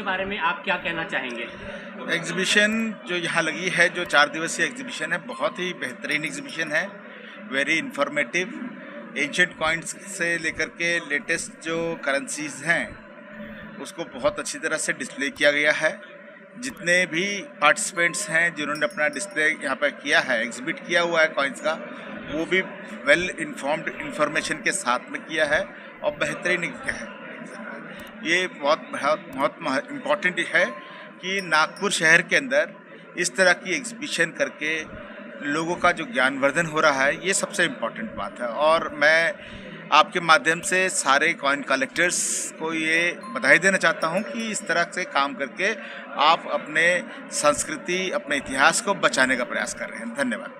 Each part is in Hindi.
बारे में आप क्या कहना चाहेंगे? एग्जीबिशन जो यहाँ लगी है, जो 4 दिवसीय एग्जीबिशन है, बहुत ही बेहतरीन एग्जीबिशन है। Very informative. एंशिएंट कॉइन्स से लेकर के लेटेस्ट जो करेंसीज हैं उसको बहुत अच्छी तरह से डिस्प्ले किया गया है। जितने भी पार्टिसिपेंट्स हैं जिन्होंने अपना डिस्प्ले यहाँ पर किया है, एग्जिबिट किया हुआ है कॉइन्स का, वो भी वेल इन्फॉर्म्ड इंफॉर्मेशन के साथ में किया है और बेहतरीन है। ये बहुत इम्पॉर्टेंट है कि नागपुर शहर के अंदर इस तरह की एग्जीबिशन करके लोगों का जो ज्ञानवर्धन हो रहा है, ये सबसे इम्पॉर्टेंट बात है। और मैं आपके माध्यम से सारे कॉइन कलेक्टर्स को ये बधाई देना चाहता हूँ कि इस तरह से काम करके आप अपने संस्कृति, अपने इतिहास को बचाने का प्रयास कर रहे हैं। धन्यवाद।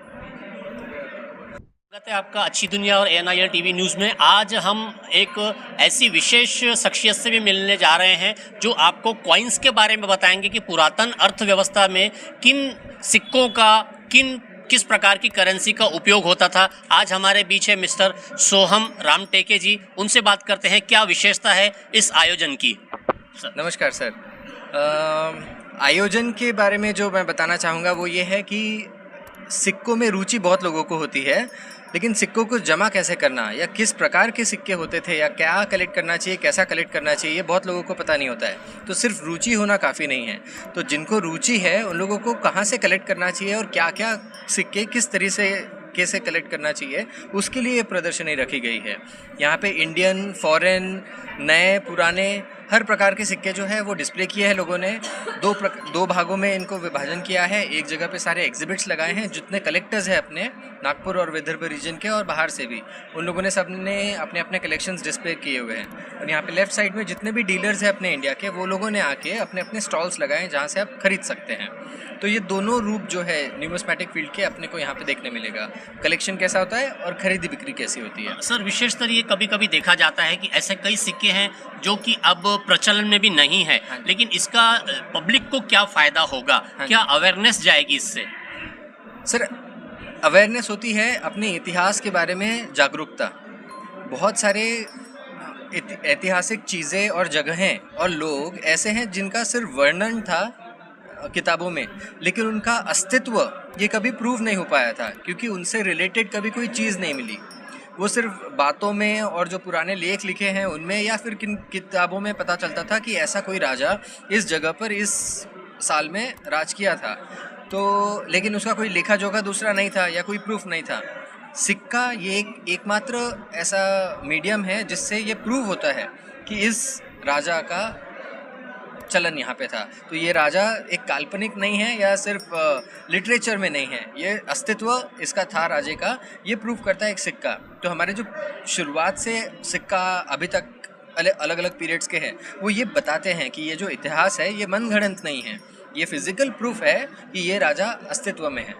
स्वागत है आपका अच्छी दुनिया और NIL TV न्यूज़ में। आज हम एक ऐसी विशेष शख्सियत से भी मिलने जा रहे हैं जो आपको कॉइन्स के बारे में बताएंगे कि पुरातन अर्थव्यवस्था में किन सिक्कों का, किस प्रकार की करेंसी का उपयोग होता था। आज हमारे बीच है मिस्टर सोहम रामटेके जी। उनसे बात करते हैं क्या विशेषता है इस आयोजन की। नमस्कार सर। आयोजन के बारे में जो मैं बताना चाहूँगा वो ये है कि सिक्कों में रुचि बहुत लोगों को होती है, लेकिन सिक्कों को जमा कैसे करना या किस प्रकार के सिक्के होते थे या क्या कलेक्ट करना चाहिए, कैसा कलेक्ट करना चाहिए, ये बहुत लोगों को पता नहीं होता है। तो सिर्फ रुचि होना काफ़ी नहीं है। तो जिनको रुचि है उन लोगों को कहाँ से कलेक्ट करना चाहिए और क्या क्या सिक्के किस तरह से कैसे कलेक्ट करना चाहिए, उसके लिए प्रदर्शनी रखी गई है। यहाँ पे इंडियन, फॉरेन, नए, पुराने हर प्रकार के सिक्के जो है वो डिस्प्ले किए हैं लोगों ने। दो भागों में इनको विभाजन किया है। एक जगह पे सारे एग्जिबिट्स लगाए हैं। जितने कलेक्टर्स हैं अपने नागपुर और विदर्भ रीजन के और बाहर से भी, उन लोगों ने सबने अपने अपने कलेक्शंस डिस्प्ले किए हुए हैं। और यहाँ पे लेफ्ट साइड में जितने भी डीलर्स हैं अपने इंडिया के, वो लोगों ने आके अपने अपने स्टॉल्स लगाए जहाँ से आप खरीद सकते हैं। तो ये दोनों रूप जो है न्यूमिस्मेटिक फील्ड के अपने को यहाँ पे देखने मिलेगा। कलेक्शन कैसा होता है और खरीदी बिक्री कैसी होती है। सर, विशेषतर ये कभी कभी देखा जाता है कि ऐसे कई सिक्के हैं जो कि अब प्रचलन में भी नहीं है, लेकिन इसका पब्लिक को क्या फायदा होगा, क्या अवेयरनेस जाएगी इससे? सर, अवेयरनेस होती है अपने इतिहास के बारे में, जागरूकता। बहुत सारे ऐतिहासिक चीज़ें और जगहें और लोग ऐसे हैं जिनका सिर्फ वर्णन था किताबों में, लेकिन उनका अस्तित्व ये कभी प्रूव नहीं हो पाया था क्योंकि उनसे रिलेटेड कभी कोई चीज़ नहीं मिली। वो सिर्फ बातों में और जो पुराने लेख लिखे हैं उनमें या फिर किन किताबों में पता चलता था कि ऐसा कोई राजा इस जगह पर इस साल में राज किया था, तो लेकिन उसका कोई लेखा जोखा दूसरा नहीं था या कोई प्रूफ नहीं था। सिक्का ये एकमात्र ऐसा मीडियम है जिससे ये प्रूव होता है कि इस राजा का चलन यहाँ पे था। तो ये राजा एक काल्पनिक नहीं है या सिर्फ लिटरेचर में नहीं है, ये अस्तित्व इसका था राजे का, ये प्रूव करता है एक सिक्का। तो हमारे जो शुरुआत से सिक्का अभी तक अलग अलग पीरियड्स के हैं, वो ये बताते हैं कि ये जो इतिहास है ये मनगढ़ंत नहीं है, ये फिजिकल प्रूफ है कि ये राजा अस्तित्व में है।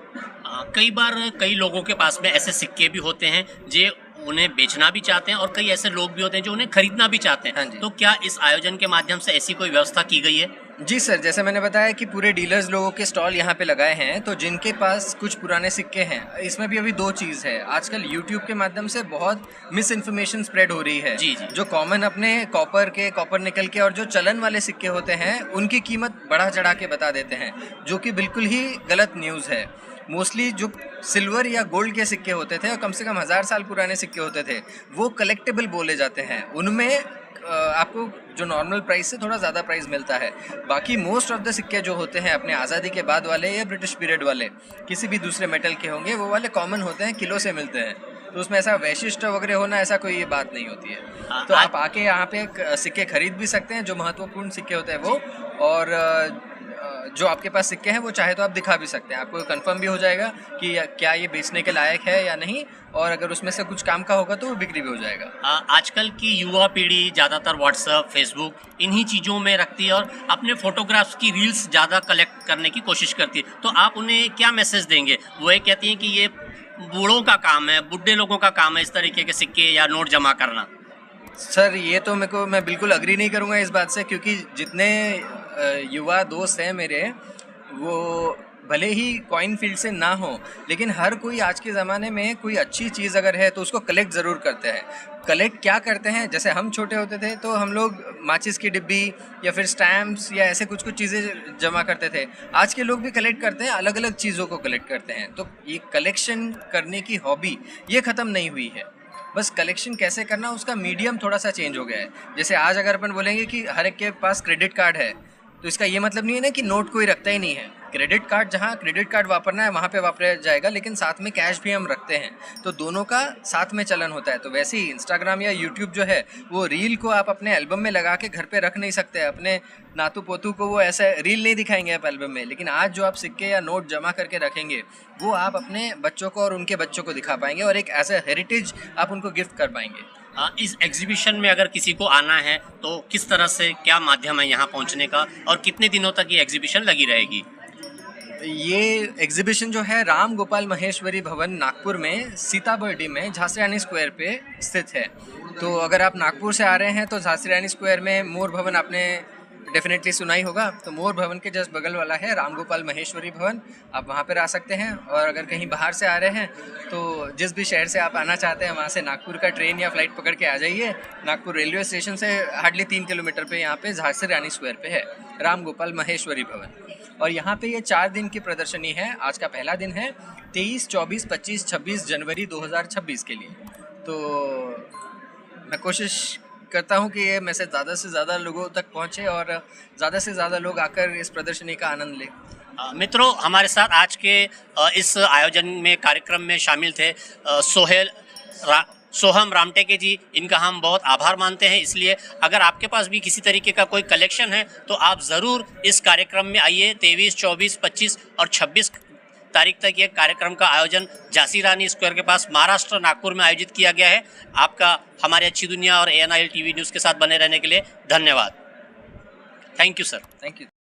कई बार कई लोगों के पास में ऐसे सिक्के भी होते हैं जो उन्हें बेचना भी चाहते हैं और कई ऐसे लोग भी होते हैं जो उन्हें खरीदना भी चाहते हैं। तो क्या इस आयोजन के माध्यम से ऐसी कोई व्यवस्था की गई है? जी सर, जैसे मैंने बताया कि पूरे डीलर्स लोगों के स्टॉल यहाँ पे लगाए हैं। तो जिनके पास कुछ पुराने सिक्के हैं, इसमें भी अभी दो चीज़ है। आजकल यूट्यूब के माध्यम से बहुत मिस इन्फॉर्मेशन स्प्रेड हो रही है। जी। जो कॉमन अपने कॉपर निकल के और जो चलन वाले सिक्के होते हैं उनकी कीमत बढ़ा चढ़ा के बता देते हैं, जो कि बिल्कुल ही गलत न्यूज़ है। मोस्टली जो सिल्वर या गोल्ड के सिक्के होते थे और कम से कम 1000 साल पुराने सिक्के होते थे, वो कलेक्टेबल बोले जाते हैं। उनमें आपको जो नॉर्मल प्राइस से थोड़ा ज़्यादा प्राइस मिलता है। बाकी मोस्ट ऑफ द सिक्के जो होते हैं अपने आज़ादी के बाद वाले या ब्रिटिश पीरियड वाले, किसी भी दूसरे मेटल के होंगे, वो वाले कॉमन होते हैं, किलो से मिलते हैं। तो उसमें ऐसा वैशिष्ट वगैरह होना ऐसा कोई बात नहीं होती है। तो आप आके यहाँ पे सिक्के खरीद भी सकते हैं, जो महत्वपूर्ण सिक्के होते हैं वो, और जो आपके पास सिक्के हैं वो चाहे तो आप दिखा भी सकते हैं। आपको कंफर्म भी हो जाएगा कि क्या ये बेचने के लायक है या नहीं, और अगर उसमें से कुछ काम का होगा तो वो बिक्री भी हो जाएगा। आजकल की युवा पीढ़ी ज़्यादातर व्हाट्सएप, फेसबुक इन्हीं चीज़ों में रखती है और अपने फोटोग्राफ्स की रील्स ज़्यादा कलेक्ट करने की कोशिश करती है। तो आप उन्हें क्या मैसेज देंगे? वो ये कहती हैं कि ये बूढ़ों का काम है, बुढ़े लोगों का काम है इस तरीके के सिक्के या नोट जमा करना। सर, ये तो मैं बिल्कुल अग्री नहीं करूँगा इस बात से, क्योंकि जितने युवा दोस्त हैं मेरे, वो भले ही कॉइन फील्ड से ना हो, लेकिन हर कोई आज के ज़माने में कोई अच्छी चीज़ अगर है तो उसको कलेक्ट ज़रूर करते हैं। कलेक्ट क्या करते हैं, जैसे हम छोटे होते थे तो हम लोग माचिस की डिब्बी या फिर स्टैम्प्स या ऐसे कुछ कुछ चीज़ें जमा करते थे। आज के लोग भी कलेक्ट करते हैं, अलग अलग चीज़ों को कलेक्ट करते हैं। तो ये कलेक्शन करने की हॉबी ये ख़त्म नहीं हुई है, बस कलेक्शन कैसे करना उसका मीडियम थोड़ा सा चेंज हो गया है। जैसे आज अगर अपन बोलेंगे कि हर एक के पास क्रेडिट कार्ड है, तो इसका ये मतलब नहीं है ना कि नोट कोई रखता ही नहीं है। क्रेडिट कार्ड, जहाँ क्रेडिट कार्ड वापरना है वहाँ पे वापरा जाएगा, लेकिन साथ में कैश भी हम रखते हैं, तो दोनों का साथ में चलन होता है। तो वैसे ही इंस्टाग्राम या यूट्यूब जो है वो रील को आप अपने एल्बम में लगा के घर पे रख नहीं सकते। अपने नातू पोतू को वो ऐसे रील नहीं दिखाएंगे आप एल्बम में, लेकिन आज जो आप सिक्के या नोट जमा करके रखेंगे वो आप अपने बच्चों को और उनके बच्चों को दिखा पाएंगे और एक एज ए हेरिटेज आप उनको गिफ्ट कर पाएंगे। इस एग्जीबिशन में अगर किसी को आना है तो किस तरह से, क्या माध्यम है यहाँ पहुँचने का, और कितने दिनों तक ये एग्जीबिशन लगी रहेगी? ये एग्जीबिशन जो है राम गोपाल महेश्वरी भवन नागपुर में सीताबर्डी में झांसी रानी स्क्वायर पे स्थित है। तो अगर आप नागपुर से आ रहे हैं तो झांसी रानी स्क्वायर में मोर भवन आपने डेफिनेटली सुना ही होगा, तो मोर भवन के जस्ट बगल वाला है राम गोपाल महेश्वरी भवन, आप वहाँ पर आ सकते हैं। और अगर कहीं बाहर से आ रहे हैं तो जिस भी शहर से आप आना चाहते हैं वहाँ से नागपुर का ट्रेन या फ्लाइट पकड़ के आ जाइए। नागपुर रेलवे स्टेशन से हार्डली 3 किलोमीटर पे यहाँ पे झांसी रानी स्क्वायर पे है राम गोपाल महेश्वरी भवन। और यहाँ पे ये 4 दिन की प्रदर्शनी है। आज का पहला दिन है 23, 24, 25, 26 जनवरी 2026 के लिए। तो मैं कोशिश करता हूँ कि ये मैसेज ज़्यादा से ज़्यादा लोगों तक पहुँचे और ज़्यादा से ज़्यादा लोग आकर इस प्रदर्शनी का आनंद लें। मित्रों, हमारे साथ आज के इस आयोजन में, कार्यक्रम में शामिल थे सोहम रामटेके जी। इनका हम बहुत आभार मानते हैं। इसलिए अगर आपके पास भी किसी तरीके का कोई कलेक्शन है तो आप ज़रूर इस कार्यक्रम में आइए। 23, 24, 25 और 26 तारीख तक ये कार्यक्रम का आयोजन झांसी रानी स्क्वायर के पास महाराष्ट्र नागपुर में आयोजित किया गया है। आपका हमारे अच्छी दुनिया और ANIL TV न्यूज़ के साथ बने रहने के लिए धन्यवाद। Thank you sir. Thank you.